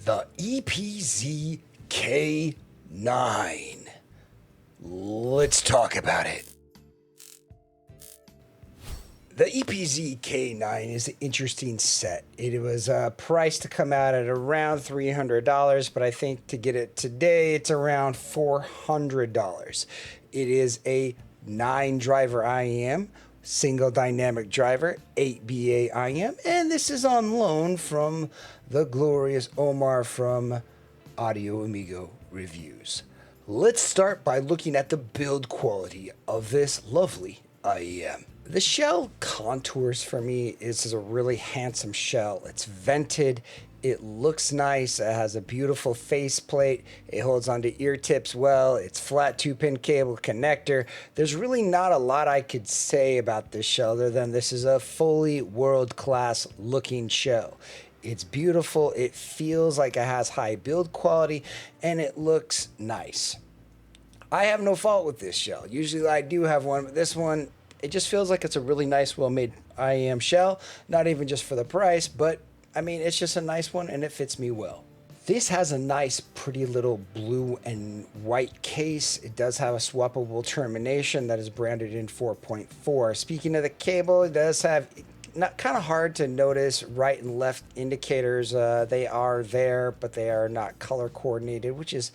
The Epz K9. Let's talk about it. The Epz K9 is an interesting set. It was priced to come out at around $300, but I think to get it today, it's around $400. It is a 9-driver IEM, single dynamic driver, 8 BA IEM, and this is on loan from the glorious Omar from Audio Amigo Reviews. Let's start by looking at the build quality of this lovely IEM. The shell contours for me is a really handsome shell. It's vented, it looks nice, it has a beautiful faceplate, it holds onto ear tips well, it's flat 2-pin cable connector. There's really not a lot I could say about this shell other than this is a fully world-class looking shell. It's beautiful, it feels like it has high build quality, and it looks nice. I have no fault with this shell. Usually I do have one, but this one, it just feels like it's a really nice, well-made IEM shell. Not even just for the price, but I mean, it's just a nice one and it fits me well. This has a nice, pretty little blue and white case. It does have a swappable termination that is branded in 4.4. Speaking of the cable, it does have kind of hard to notice right and left indicators. They are there, but they are not color coordinated, which is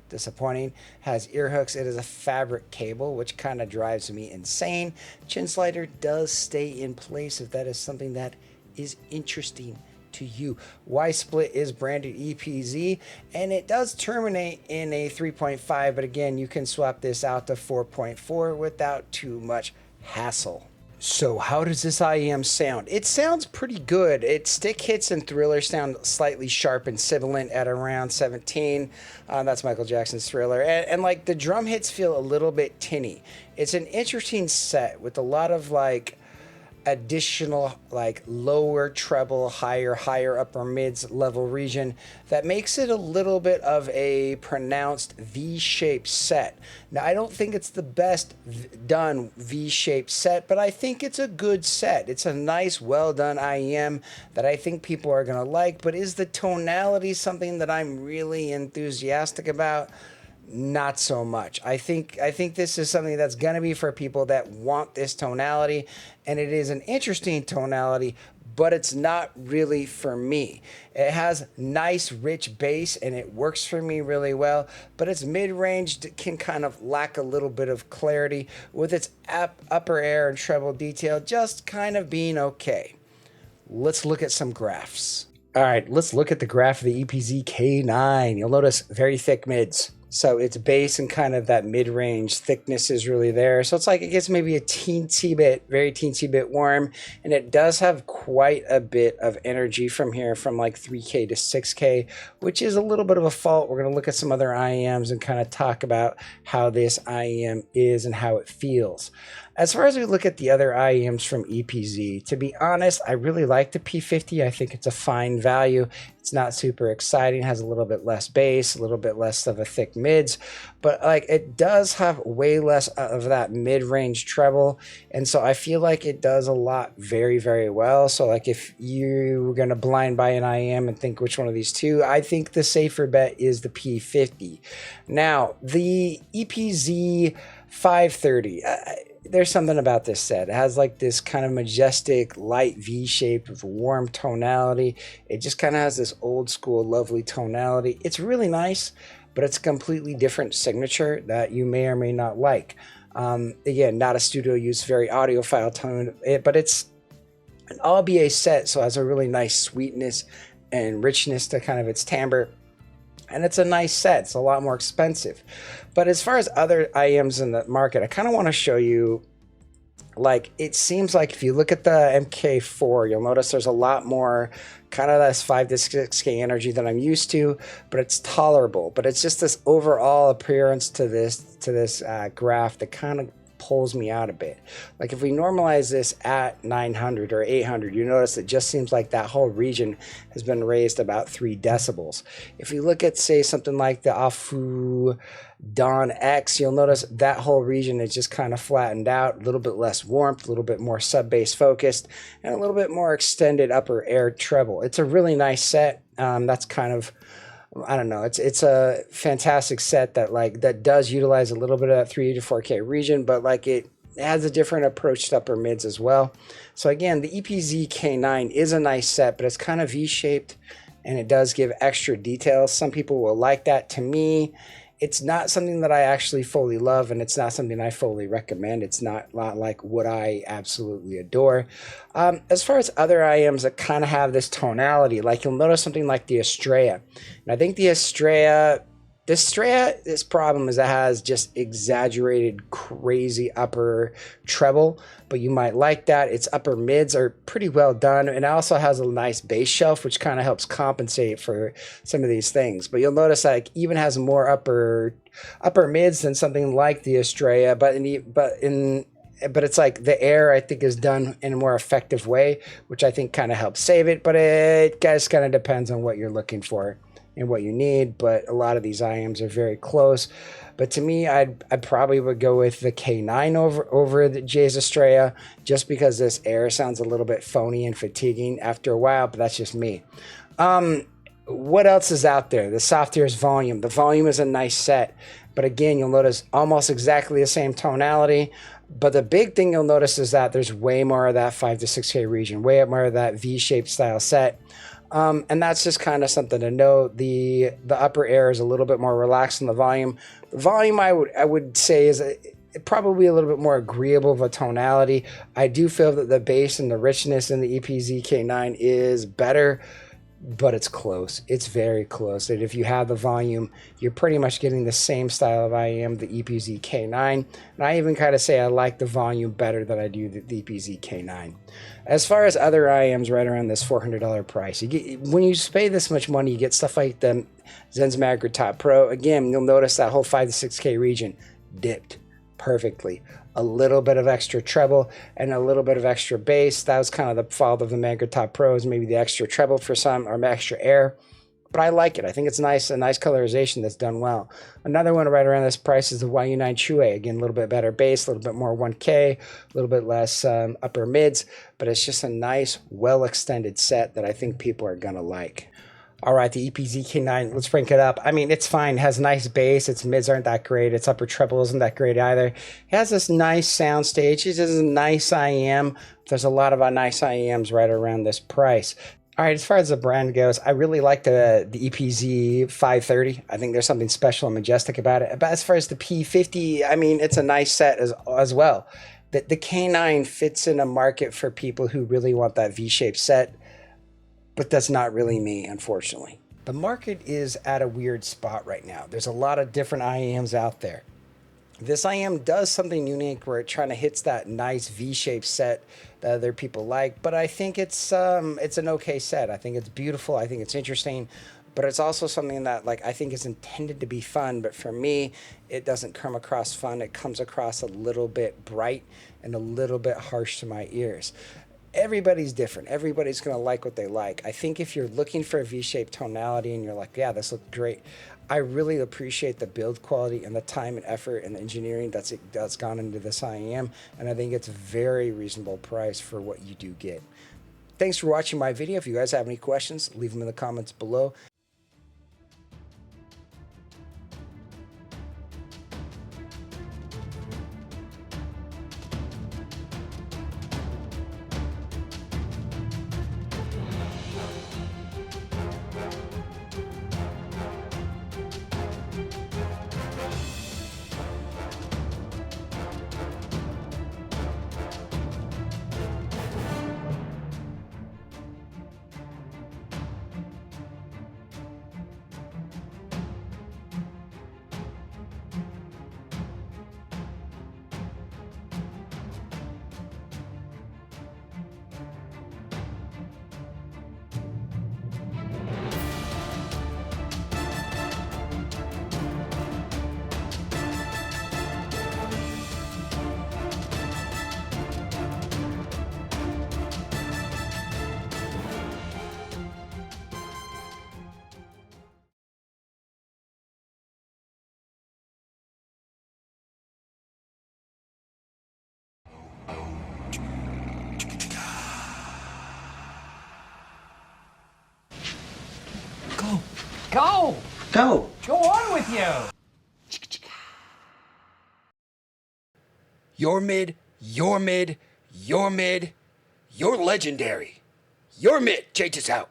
disappointing. Has ear hooks. It is a fabric cable, which kind of drives me insane. Chin slider does stay in place if that is something that is interesting to you. Y split is branded EPZ, and it does terminate in a 3.5, but again, you can swap this out to 4.4 without too much hassle. So how does this IEM sound? It sounds pretty good. Its stick hits and Thriller sound slightly sharp and sibilant at around 17. That's Michael Jackson's Thriller. And like the drum hits feel a little bit tinny. It's an interesting set with a lot of like additional like lower treble, higher upper mids level region that makes it a little bit of a pronounced V-shaped set. Now I don't think it's the best done V-shaped set, but I think it's a good set. It's a nice, well done IEM that I think people are gonna like. But is the tonality something that I'm really enthusiastic about? Not so much. I think this is something that's going to be for people that want this tonality, and it is an interesting tonality, but it's not really for me. It has nice rich bass and it works for me really well, but its mid-range can kind of lack a little bit of clarity with its upper air and treble detail just kind of being okay. Let's look at some graphs. All right, let's look at the graph of the Epz K9. You'll notice very thick mids. So its bass and kind of that mid-range thickness is really there. So it's like it gets maybe a teensy bit, very teensy bit warm. And it does have quite a bit of energy from here, from like 3K to 6K, which is a little bit of a fault. We're going to look at some other IEMs and kind of talk about how this IEM is and how it feels. As far as we look at the other IEMs from Epz, to be honest, I really like the P50. I think it's a fine value. It's not super exciting, has a little bit less bass, a little bit less of a thick mids, but like it does have way less of that mid-range treble, and so I feel like it does a lot very, very well. So like if you were going to blind buy an IEM and think which one of these two, I think the safer bet is the P50. Now, the Epz 530, there's something about this set. It has like this kind of majestic light V shape with warm tonality. It just kind of has this old school lovely tonality. It's really nice, but it's a completely different signature that you may or may not like. Again, not a studio use, very audiophile tone, but it's an all BA set, so it has a really nice sweetness and richness to kind of its timbre. And it's a nice set. It's a lot more expensive. But as far as other IEMs in the market, I kind of want to show you, like, it seems like if you look at the MK4, you'll notice there's a lot more kind of this 5 to 6K energy than I'm used to, but it's tolerable. But it's just this overall appearance to this graph that kind of pulls me out a bit. Like if we normalize this at 900 or 800, you notice it just seems like that whole region has been raised about 3 decibels. If you look at, say, something like the Afu Dawn X, you'll notice that whole region is just kind of flattened out, a little bit less warmth, a little bit more sub-bass focused, and a little bit more extended upper air treble. It's a really nice set. That's kind of, I don't know, it's a fantastic set that does utilize a little bit of that 3 to 4K region, but like it has a different approach to upper mids as well. So again, the Epz K9 is a nice set, but it's kind of V-shaped and it does give extra details. Some people will like that. To me, it's not something that I actually fully love, and it's not something I fully recommend. It's not like what I absolutely adore. As far as other IMs that kind of have this tonality, like you'll notice something like the Estrella. And I think the Estrella, this problem is it has just exaggerated, crazy upper treble, but you might like that. Its upper mids are pretty well done, and it also has a nice bass shelf, which kind of helps compensate for some of these things. But you'll notice like even has more upper mids than something like the Estrella, but it's like the air, I think, is done in a more effective way, which I think kind of helps save it. But it guys kind of depends on what you're looking for and what you need, but a lot of these IMs are very close. But to me, I probably would go with the K9 over the Jay's Estrella, just because this air sounds a little bit phony and fatiguing after a while, but that's just me. What else is out there? The Softear's Volume. The Volume is a nice set, but again, you'll notice almost exactly the same tonality. But the big thing you'll notice is that there's way more of that 5 to 6K region, way more of that V-shaped style set. And that's just kind of something to note. The upper air is a little bit more relaxed in the volume. The volume I would say is probably a little bit more agreeable of a tonality. I do feel that the bass and the richness in the Epz K9 is better, but it's close. It's very close. And if you have the volume, you're pretty much getting the same style of IM, the Epz K9. And I even kind of say I like the volume better than I do the Epz K9. As far as other IMs right around this $400 price, when you pay this much money, you get stuff like the Zensmager Top Pro. Again, you'll notice that whole 5 to 6K region dipped perfectly. A little bit of extra treble and a little bit of extra bass. That was kind of the fault of the Mager Top Pros, maybe the extra treble for some, or extra air. But I like it. I think it's nice, a nice colorization that's done well. Another one right around this price is the YU9 Chue. Again, a little bit better bass, a little bit more 1K, a little bit less upper mids, but it's just a nice, well-extended set that I think people are going to like. All right, the Epz K9, let's crank it up. I mean, it's fine. It has nice bass. Its mids aren't that great. Its upper treble isn't that great either. It has this nice sound stage. It has a nice IM. There's a lot of nice IMs right around this price. All right, as far as the brand goes, I really like the Epz 530. I think there's something special and majestic about it. But as far as the P50, I mean, it's a nice set as well. The K9 fits in a market for people who really want that V-shaped set, but that's not really me, unfortunately. The market is at a weird spot right now. There's a lot of different IMs out there. This IM does something unique where it trying to hits that nice V-shaped set that other people like, but I think it's an okay set. I think it's beautiful. I think it's interesting, but it's also something that I think is intended to be fun, but for me, it doesn't come across fun. It comes across a little bit bright and a little bit harsh to my ears. Everybody's different. Everybody's going to like what they like. I think if you're looking for a V-shaped tonality and you're like, yeah, this looks great, I really appreciate the build quality and the time and effort and the engineering that's gone into this IM, and I think it's a very reasonable price for what you do get. Thanks for watching my video. If you guys have any questions, leave them in the comments below. Go! Go! Go on with you! You're mid, you're mid, you're mid, you're legendary. You're mid. Jaytiss out.